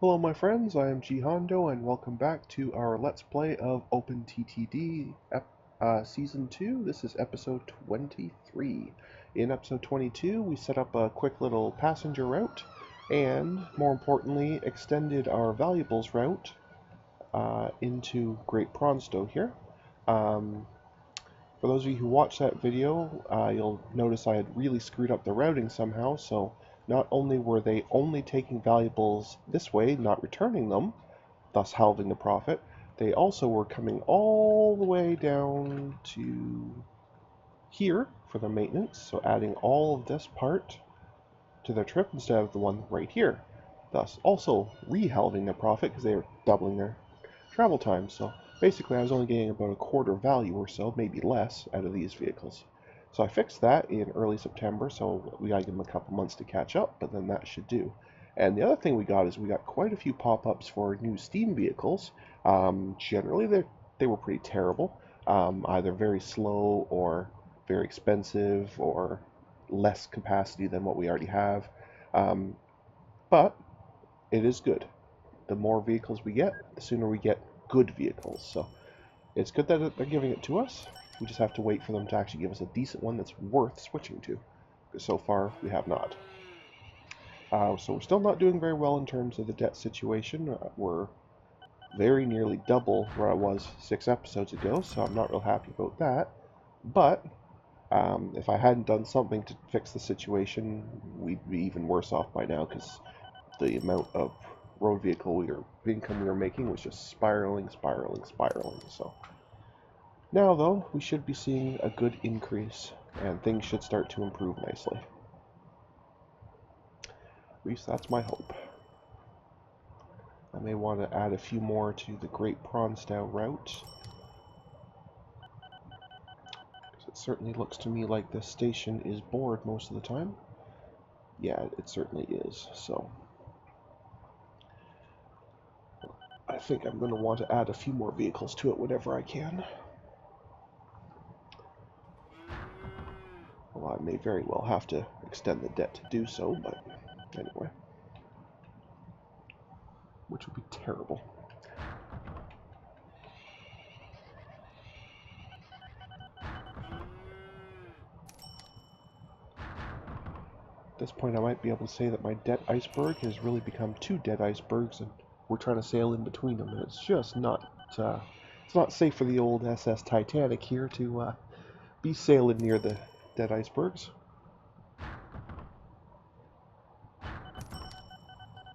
Hello my friends, I am G Hondo and welcome back to our Let's Play of OpenTTD Season 2. This is episode 23. In episode 22 we set up a quick little passenger route and, more importantly, extended our valuables route into Great Pronstow here. For those of you who watched that video, you'll notice I had really screwed up the routing somehow, so not only were they only taking valuables this way, not returning them, thus halving the profit, they also were coming all the way down to here for their maintenance, so adding all of this part to their trip instead of the one right here, thus also re-halving their profit because they were doubling their travel time. So basically I was only getting about a quarter value or so, maybe less, out of these vehicles. So I fixed that in early September, so we gotta give them a couple months to catch up, but then that should do. And the other thing we got is we got quite a few pop-ups for new Steam vehicles. Generally they were pretty terrible, either very slow or very expensive or less capacity than what we already have. But it is good. The more vehicles we get, the sooner we get good vehicles. So it's good that they're giving it to us. We just have to wait for them to actually give us a decent one that's worth switching to. Because so far, we have not. So we're still not doing very well in terms of the debt situation. We're very nearly double where I was 6 episodes ago, so I'm not real happy about that. But if I hadn't done something to fix the situation, we'd be even worse off by now, because the amount of road vehicle income we were making was just spiraling. So now, though, we should be seeing a good increase, and things should start to improve nicely. At least that's my hope. I may want to add a few more to the Great Pronstow route. It certainly looks to me like this station is bored most of the time. Yeah, it certainly is, so I think I'm going to want to add a few more vehicles to it whenever I can. Well, I may very well have to extend the debt to do so, but anyway. Which would be terrible. At this point I might be able to say that my debt iceberg has really become 2 dead icebergs, and we're trying to sail in between them, and it's just not it's not safe for the old SS Titanic here to be sailing near the dead icebergs.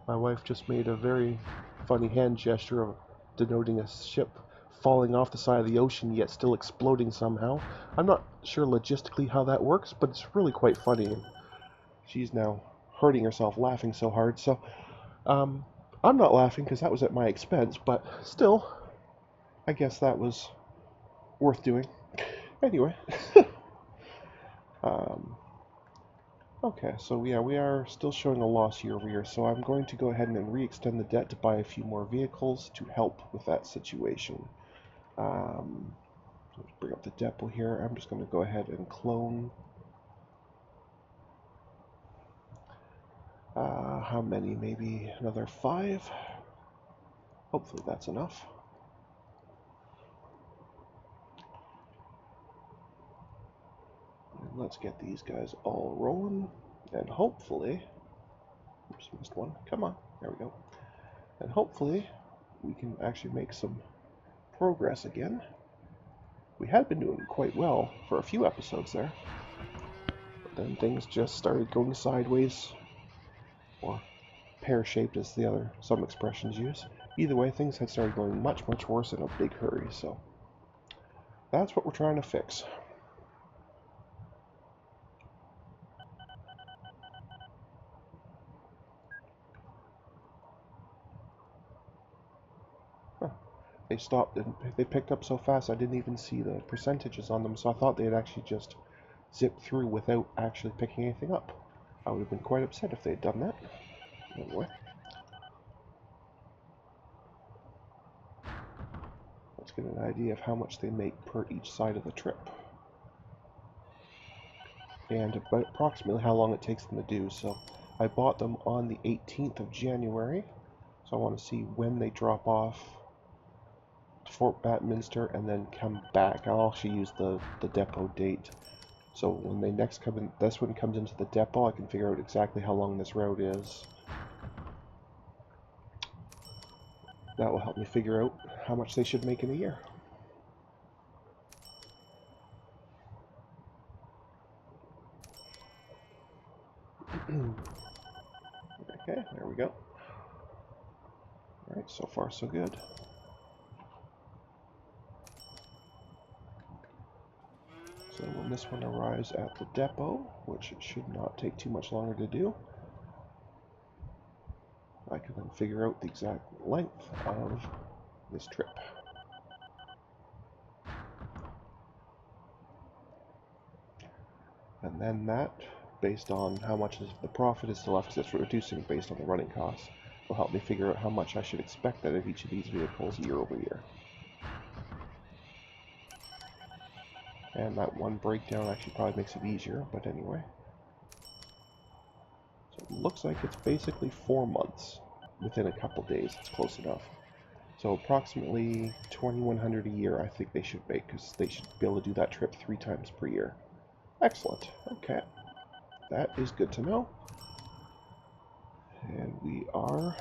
My wife just made a very funny hand gesture of denoting a ship falling off the side of the ocean yet still exploding somehow. I'm not sure logistically how that works, but it's really quite funny, and she's now hurting herself laughing so hard. So I'm not laughing because that was at my expense, but still, I guess that was worth doing. Anyway. Okay, so yeah, we are still showing a loss year over year, so I'm going to go ahead and re-extend the debt to buy a few more vehicles to help with that situation. Let's bring up the depot here. I'm just going to go ahead and clone. How many? Maybe another 5? Hopefully that's enough. And let's get these guys all rolling, and hopefully, oops, missed one. Come on, there we go. And hopefully we can actually make some progress again. We had been doing quite well for a few episodes there, but then things just started going sideways, or pear-shaped as some expressions use. Either way, things had started going much worse in a big hurry, so that's what we're trying to fix. They stopped and they picked up so fast I didn't even see the percentages on them, so I thought they had actually just zipped through without actually picking anything up. I would have been quite upset if they had done that. Anyway. Let's get an idea of how much they make per each side of the trip. And about approximately how long it takes them to do. So I bought them on the 18th of January. So I want to see when they drop off to Fort Batminster and then come back. I'll actually use the depot date. So when they next come in, this one comes into the depot, I can figure out exactly how long this route is. That will help me figure out how much they should make in a year. Okay, there we go. Alright, so far so good. So when this one arrives at the depot, which it should not take too much longer to do, I can then figure out the exact length of this trip. And then that, based on how much of the profit is still left, because it's reducing based on the running costs, will help me figure out how much I should expect out of each of these vehicles year over year. And that one breakdown actually probably makes it easier, but anyway. So it looks like it's basically 4 months. Within a couple days, it's close enough. So approximately 2,100 a year I think they should make, because they should be able to do that trip 3 times per year. Excellent. Okay. That is good to know. And we are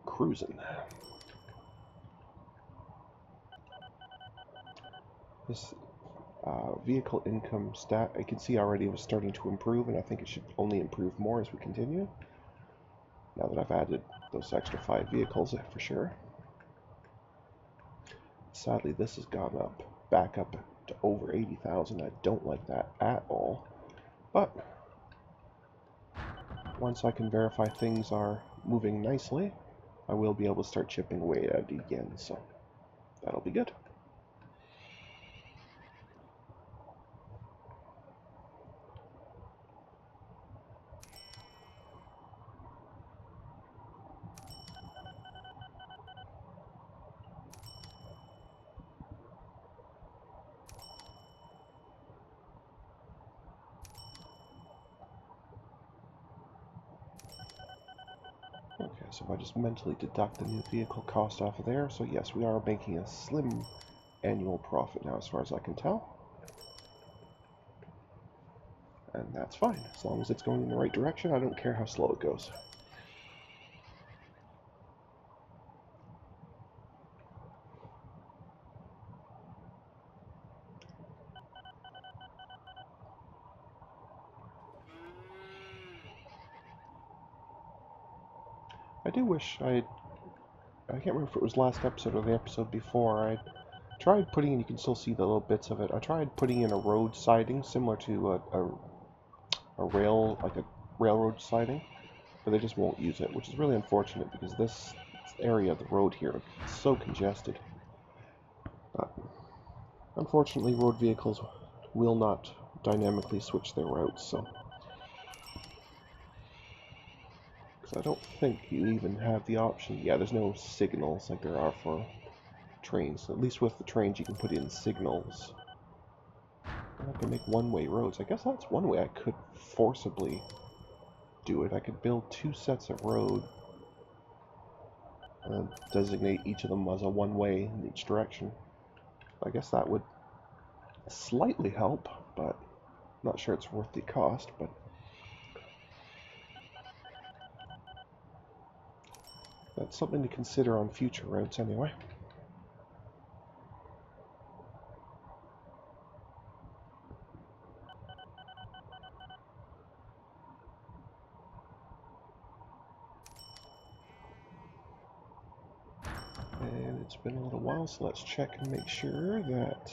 cruising. This vehicle income stat, I can see already was starting to improve, and I think it should only improve more as we continue. Now that I've added those extra 5 vehicles, for sure. Sadly, this has gone up, back up to over 80,000. I don't like that at all. But once I can verify things are moving nicely, I will be able to start chipping away at it again, so that'll be good. Okay, so if I just mentally deduct the new vehicle cost off of there, so yes, we are making a slim annual profit now as far as I can tell. And that's fine, as long as it's going in the right direction. I don't care how slow it goes. I do wish I can't remember if it was last episode or the episode before, I tried putting in, you can still see the little bits of it, I tried putting in a road siding similar to a rail, like a railroad siding, but they just won't use it, which is really unfortunate because this area of the road here is so congested. But unfortunately, road vehicles will not dynamically switch their routes, so I don't think you even have the option. Yeah, there's no signals like there are for trains. At least with the trains you can put in signals. I can make one-way roads. I guess that's one way I could forcibly do it. I could build 2 sets of road and designate each of them as a one-way in each direction. I guess that would slightly help, but I'm not sure it's worth the cost, but that's something to consider on future routes anyway. And it's been a little while, so let's check and make sure that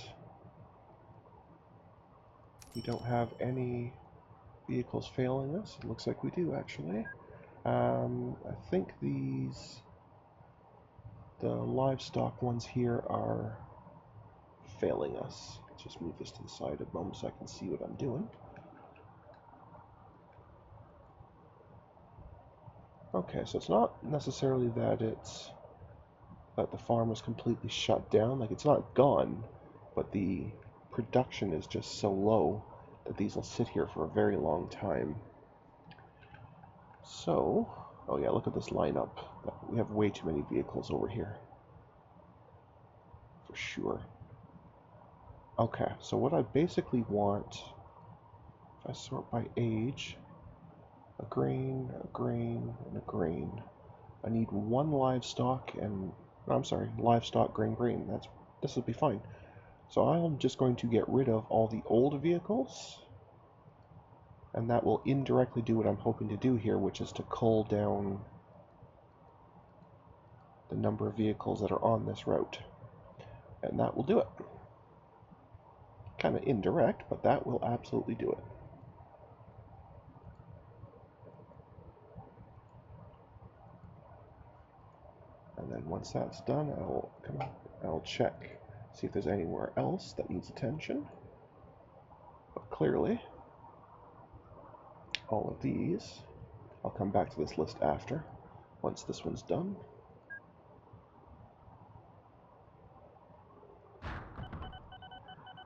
we don't have any vehicles failing us. It looks like we do, actually. I think the livestock ones here are failing us. Let's just move this to the side a moment so I can see what I'm doing. Okay, so it's not necessarily that the farm is completely shut down. Like, it's not gone, but the production is just so low that these will sit here for a very long time. So, oh yeah, look at this lineup. We have way too many vehicles over here. For sure. Okay, so what I basically want, if I sort by age, a grain, and a grain. I need one livestock and, no, I'm sorry, livestock, grain. This will be fine. So I'm just going to get rid of all the old vehicles, and that will indirectly do what I'm hoping to do here, which is to cull down the number of vehicles that are on this route. And that will do it. Kind of indirect, but that will absolutely do it. And then once that's done, I'll check, see if there's anywhere else that needs attention. But clearly, all of these, I'll come back to this list after, once this one's done.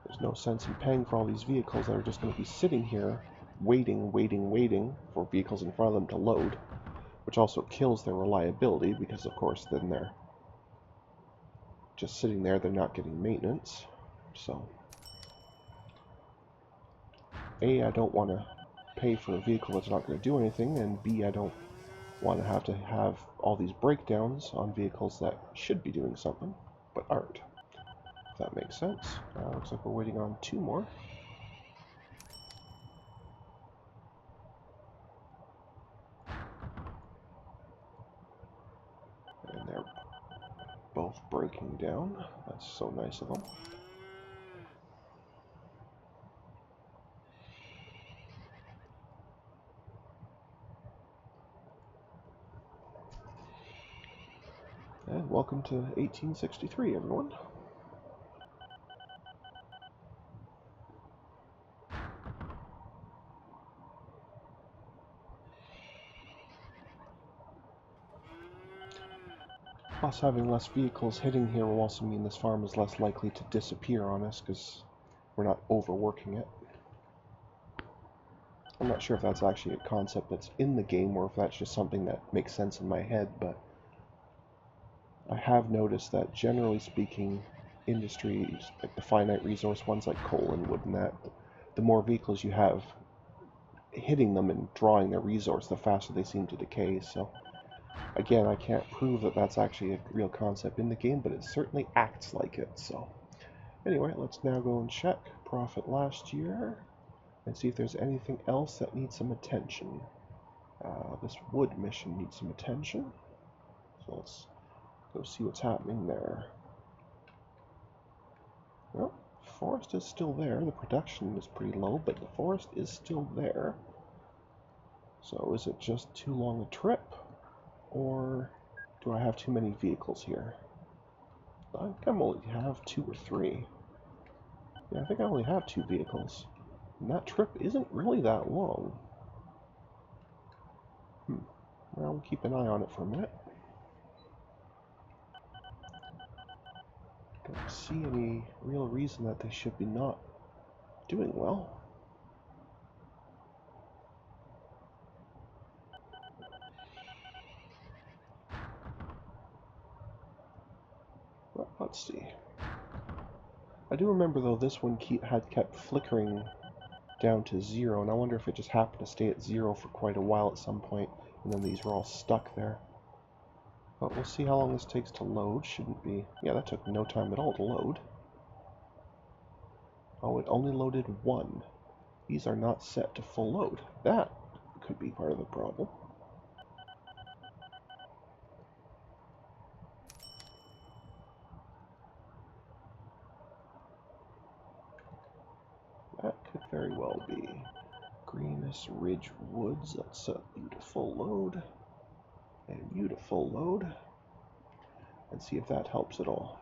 There's no sense in paying for all these vehicles that are just going to be sitting here, waiting for vehicles in front of them to load, which also kills their reliability, because of course then they're just sitting there, they're not getting maintenance. So, A, I don't want to pay for a vehicle that's not going to do anything, and B, I don't want to have all these breakdowns on vehicles that should be doing something, but aren't. If that makes sense. Looks like we're waiting on 2 more. And they're both breaking down. That's so nice of them. And welcome to 1863, everyone. Plus, having less vehicles hitting here will also mean this farm is less likely to disappear on us, because we're not overworking it. I'm not sure if that's actually a concept that's in the game, or if that's just something that makes sense in my head, but I have noticed that, generally speaking, industries, like the finite resource ones like coal and wood and that, the more vehicles you have hitting them and drawing their resource, the faster they seem to decay. So again, I can't prove that that's actually a real concept in the game, but it certainly acts like it. So anyway, let's now go and check profit last year and see if there's anything else that needs some attention. This wood mission needs some attention, so let's go see what's happening there. Well, forest is still there. The production is pretty low, but the forest is still there. So is it just too long a trip, or do I have too many vehicles here? I think I only have 2 or 3. Yeah, I think I only have 2 vehicles. And that trip isn't really that long. Well, we'll keep an eye on it for a minute. Don't see any real reason that they should be not doing well. Well, let's see. I do remember, though, this one had kept flickering down to 0, and I wonder if it just happened to stay at 0 for quite a while at some point, and then these were all stuck there. But we'll see how long this takes to load. Shouldn't be... Yeah, that took no time at all to load. Oh, it only loaded 1. These are not set to full load. That could be part of the problem. That could very well be. Greenest Ridge Woods, that's a beautiful load. And beautiful load. And see if that helps at all.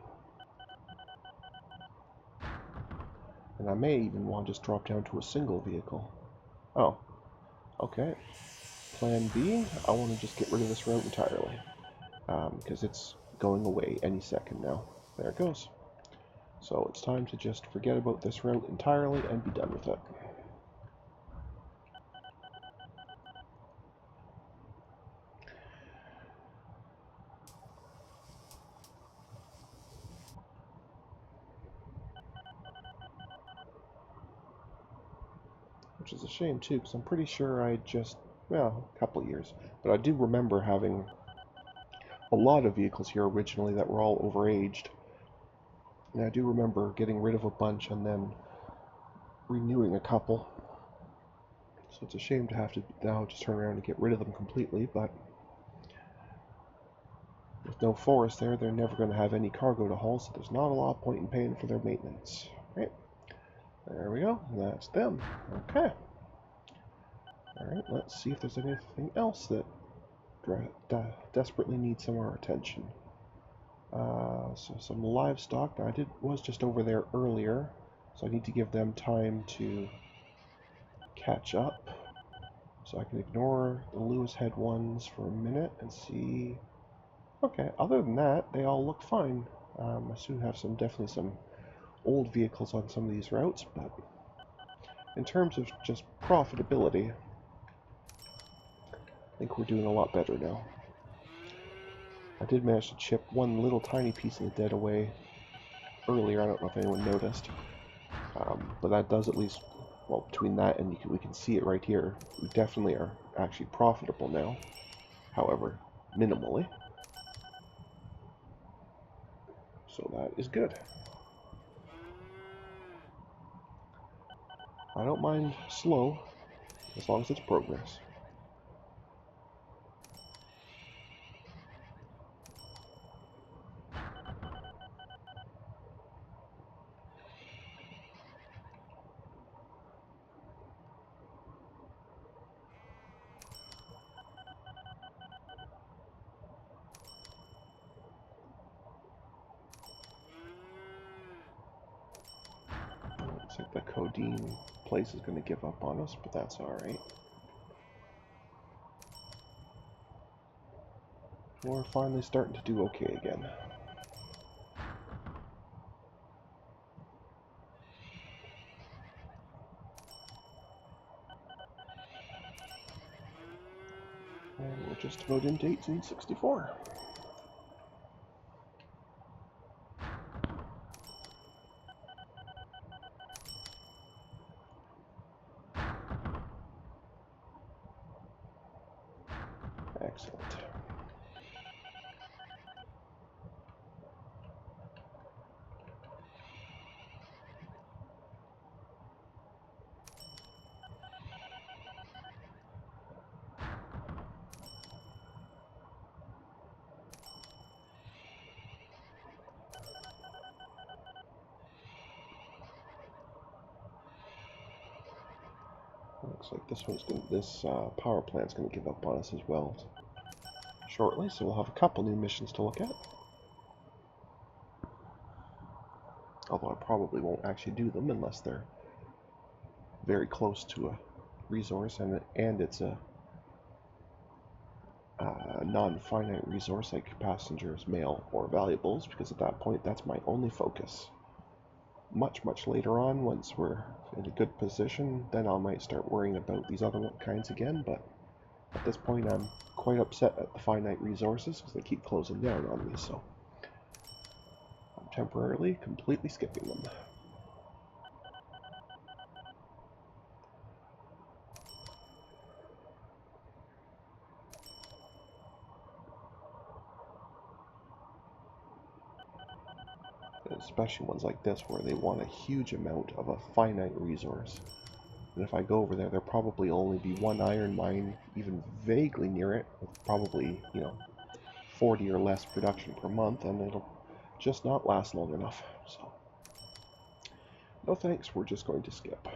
And I may even want to just drop down to a single vehicle. Oh, okay. Plan B, I want to just get rid of this route entirely. Because it's going away any second now. There it goes. So it's time to just forget about this route entirely and be done with it. which is a shame too, because I'm pretty sure I just, well, a couple of years, but I do remember having a lot of vehicles here originally that were all overaged, and I do remember getting rid of a bunch and then renewing a couple. So it's a shame to have to now just turn around and get rid of them completely, but with no forest there, they're never going to have any cargo to haul, so there's not a lot of point in paying for their maintenance. Right? There we go. That's them. Okay. Alright, let's see if there's anything else that desperately needs some of our attention. So some livestock. Now, was just over there earlier, so I need to give them time to catch up. So I can ignore the Lewis head ones for a minute and see. Okay, other than that, they all look fine. I still have definitely some old vehicles on some of these routes, but in terms of just profitability, I think we're doing a lot better now. I did manage to chip one little tiny piece of the dead away earlier. I don't know if anyone noticed, but that does at least, well, between that and we can see it right here, we definitely are actually profitable now, however, minimally. So that is good. I don't mind slow, as long as it's progress. Looks like the codeine place is going to give up on us, but that's alright. We're finally starting to do okay again. And we're just about into 1864. Excellent. Looks like this power plant's going to give up on us as well shortly, so we'll have a couple new missions to look at. Although I probably won't actually do them unless they're very close to a resource and it's a non-finite resource like passengers, mail, or valuables, because at that point that's my only focus. Much later on, once we're in a good position, then I might start worrying about these other kinds again, but at this point I'm quite upset at the finite resources because they keep closing down on me, so I'm temporarily completely skipping them. Especially ones like this where they want a huge amount of a finite resource. And if I go over there, there'll probably only be one iron mine, even vaguely near it, with probably, 40 or less production per month, and it'll just not last long enough. So, no thanks, we're just going to skip.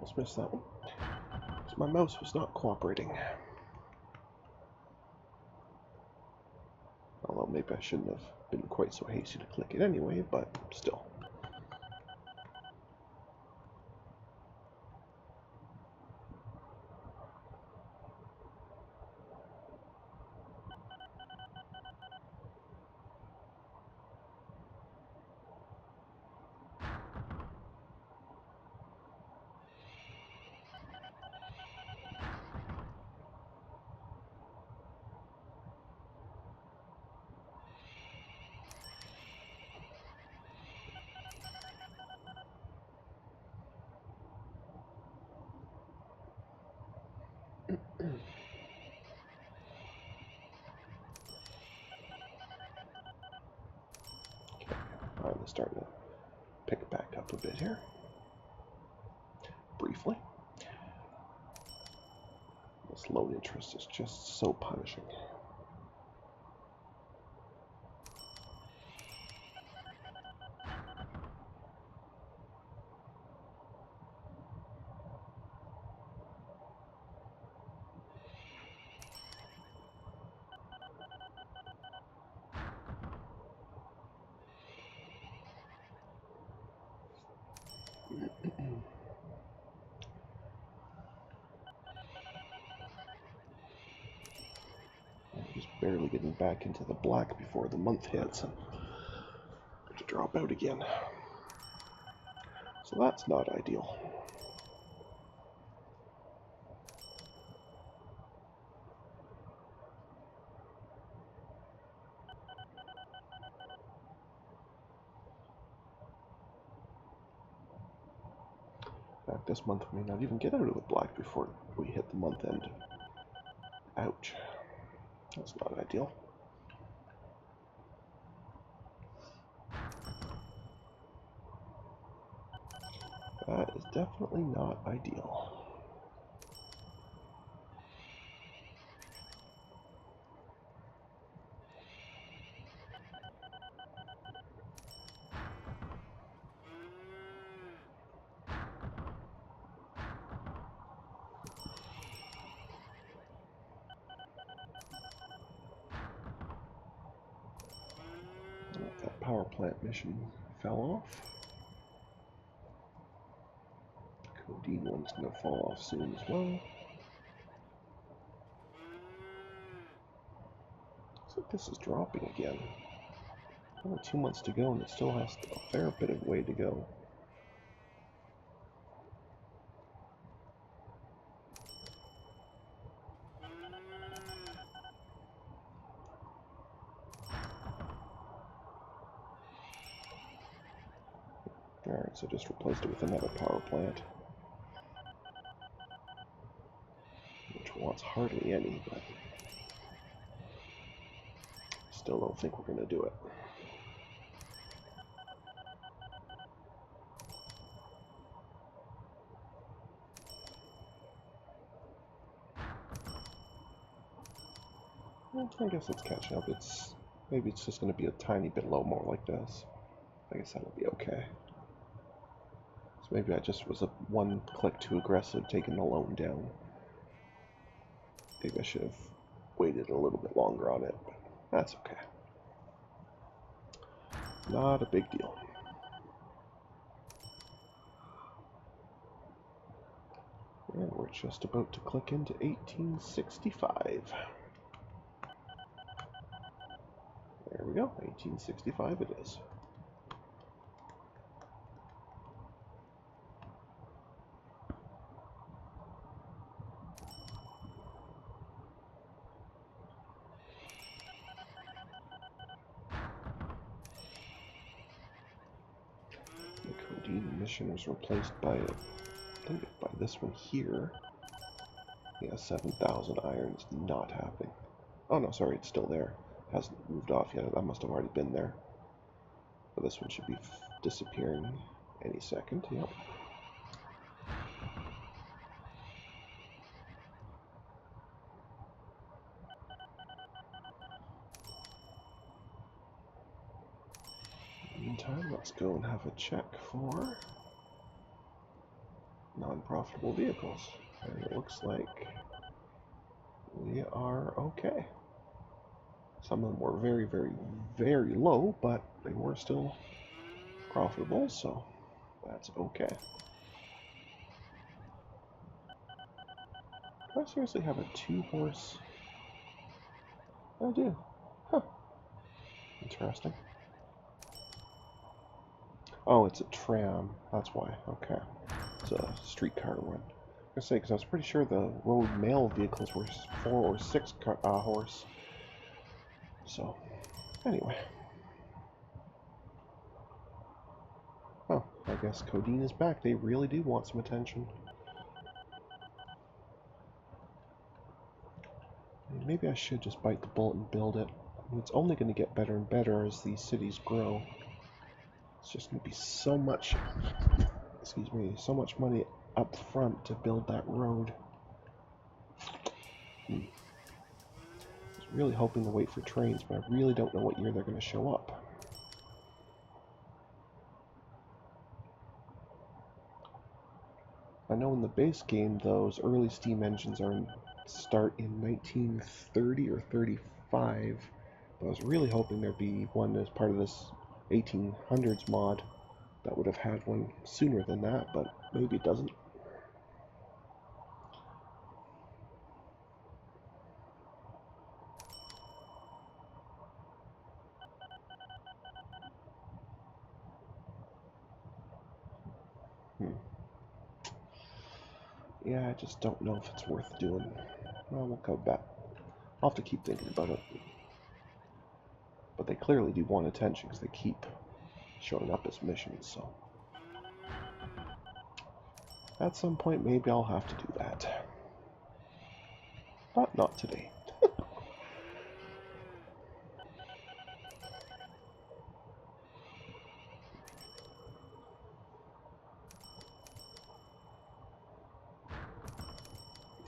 almost missed that one. Because my mouse was not cooperating. Although maybe I shouldn't have been quite so hasty to click it anyway, but still. Finally starting to pick back up a bit here. Briefly. This low interest is just so punishing. Just barely getting back into the black before the month hits and to drop out again. So that's not ideal. In fact, this month we may not even get out of the black before we hit the month end. Ouch. That's not ideal. That is definitely not ideal. That power plant mission fell off. Codeine one's going to fall off soon as well. Looks like this is dropping again. Only 2 months to go and it still has a fair bit of way to go. Alright, so just replaced it with another power plant. Which wants hardly any, but still don't think we're going to do it. Well, I guess it's catching up. Maybe it's just going to be a tiny bit low more like this. I guess that'll be okay. So maybe I just was one click too aggressive taking the loan down. Maybe I should have waited a little bit longer on it, but that's okay. Not a big deal. And we're just about to click into 1865. There we go, 1865 it is. The codeine mission was replaced by, I think, by this one here. Yeah, 7,000 iron is not happening. Oh no, sorry, it's still there. Hasn't moved off yet. That must have already been there. But this one should be disappearing any second. Yep. Meantime, let's go and have a check for non-profitable vehicles. And it looks like we are okay. Some of them were very, very, very low, but they were still profitable, so that's okay. Do I seriously have a 2-horse? I do. Huh. Interesting. Oh, it's a tram. That's why. Okay. It's a streetcar one. I was gonna say, because I was pretty sure the road mail vehicles were 4 or 6 horse. So, anyway. Oh, I guess Codeine is back. They really do want some attention. Maybe I should just bite the bullet and build it. I mean, it's only going to get better and better as these cities grow. It's just going to be so much, excuse me, so much money up front to build that road. I was really hoping to wait for trains, but I really don't know what year they're going to show up. I know in the base game, those early steam engines start in 1930 or 35, but I was really hoping there'd be one as part of this 1800s mod that would have had one sooner than that, but maybe it doesn't. Yeah, I just don't know if it's worth doing. Well, we'll go back. I'll have to keep thinking about it. But they clearly do want attention because they keep showing up as missions, so... At some point, maybe I'll have to do that. But not today.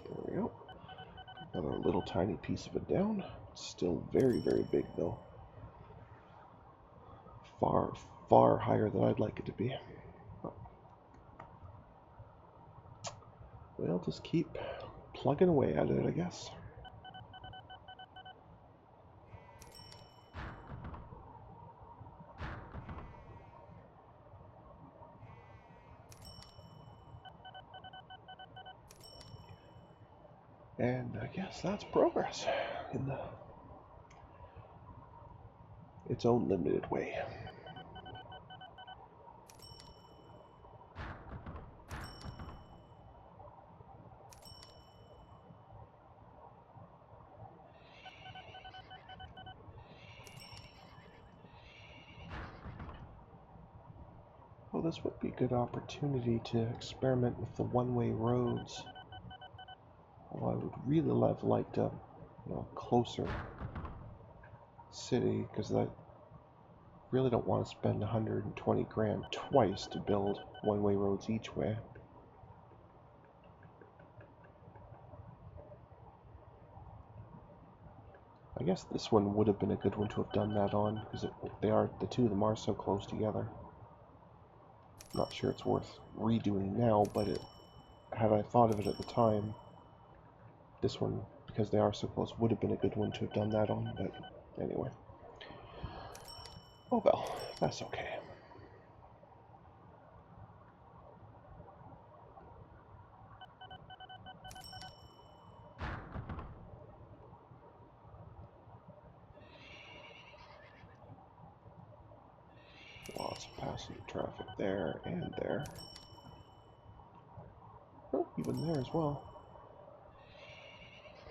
There we go. Another little tiny piece of it down. Still very, very big, though. Far, far higher than I'd like it to be. Well, just keep plugging away at it, I guess. And I guess that's progress in its own limited way. Well, this would be a good opportunity to experiment with the one-way roads. Although I would really have liked a closer city, because I really don't want to spend 120 grand twice to build one-way roads each way. I guess this one would have been a good one to have done that on, because the two of them are so close together. Not sure it's worth redoing now, but had I thought of it at the time, this one, because they are so close, would have been a good one to have done that on, but anyway. Oh well, that's okay. Lots of passenger traffic there and there. Oh, even there as well.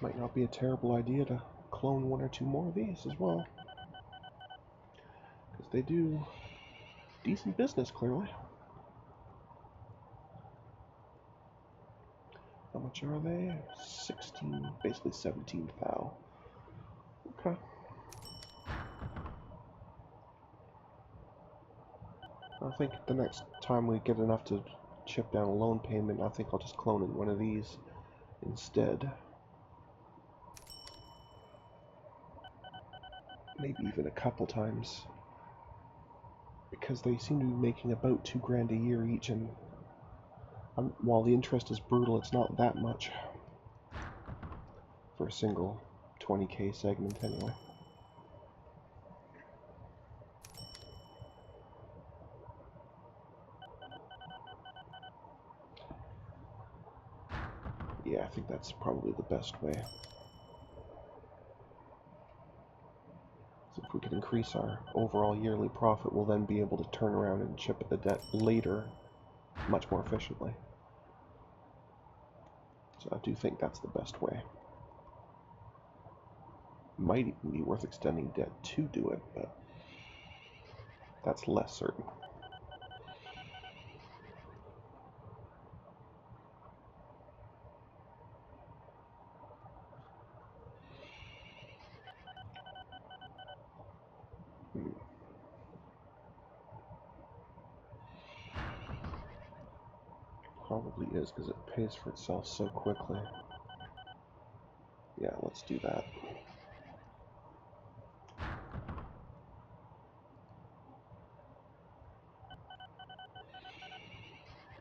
Might not be a terrible idea to clone 1 or 2 more of these as well. Because they do decent business, clearly. How much are they? 16, basically 17 thou. Okay. I think the next time we get enough to chip down a loan payment, I think I'll just clone in one of these instead. Maybe even a couple times. Because they seem to be making about 2 grand a year each, and While the interest is brutal, it's not that much for a single 20k segment anyway. Yeah, I think that's probably the best way. So if we can increase our overall yearly profit, we'll then be able to turn around and chip at the debt later much more efficiently. So I do think that's the best way. Might even be worth extending debt to do it, but that's less certain. Probably is, because it pays for itself so quickly. Yeah, let's do that.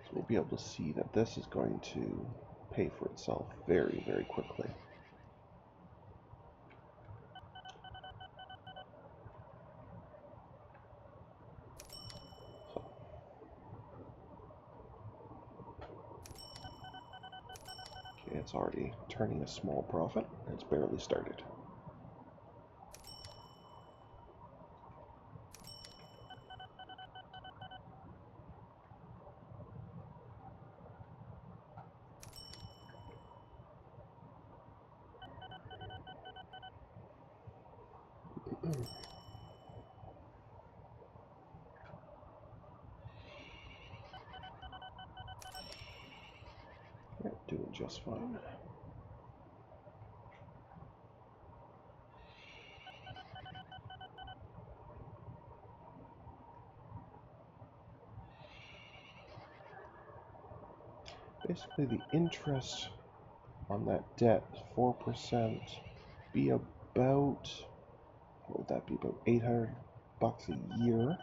So we'll be able to see that this is going to pay for itself very, very quickly. It's already turning a small profit. It's barely started. Yeah, doing just fine. Basically, the interest on that debt, 4%, be about, what would that be, about $800 a year.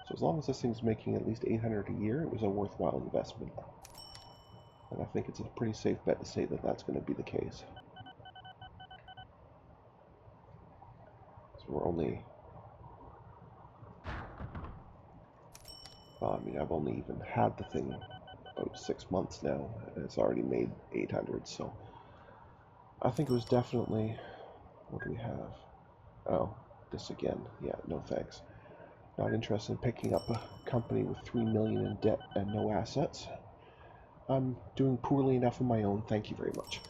So as long as this thing's making at least $800 a year, it was a worthwhile investment. And I think it's a pretty safe bet to say that that's going to be the case. So we're only, well, I mean, I've only even had the thing about 6 months now, and it's already made 800, so I think it was definitely, what do we have? Oh, this again. Yeah, no thanks. Not interested in picking up a company with $3 million in debt and no assets. I'm doing poorly enough on my own, thank you very much.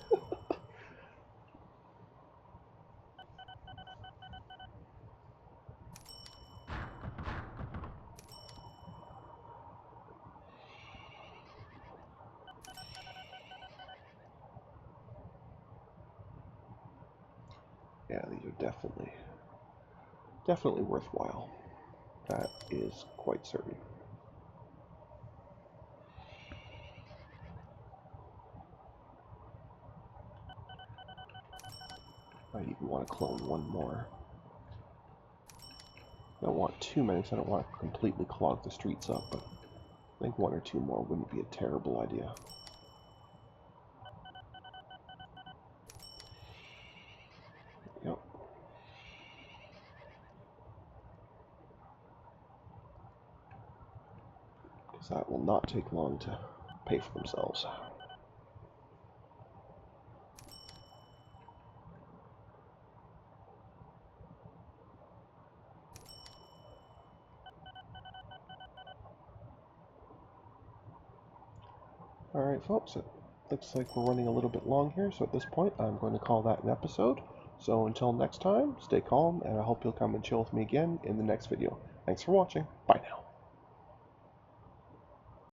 Yeah, these are definitely worthwhile. That is quite certain. I even want to clone one more. I don't want too many, so I don't want to completely clog the streets up, but I think 1 or 2 more wouldn't be a terrible idea. Yep. Because that will not take long to pay for themselves. Alright folks, it looks like we're running a little bit long here, so at this point I'm going to call that an episode. So until next time, stay calm, and I hope you'll come and chill with me again in the next video. Thanks for watching. Bye now.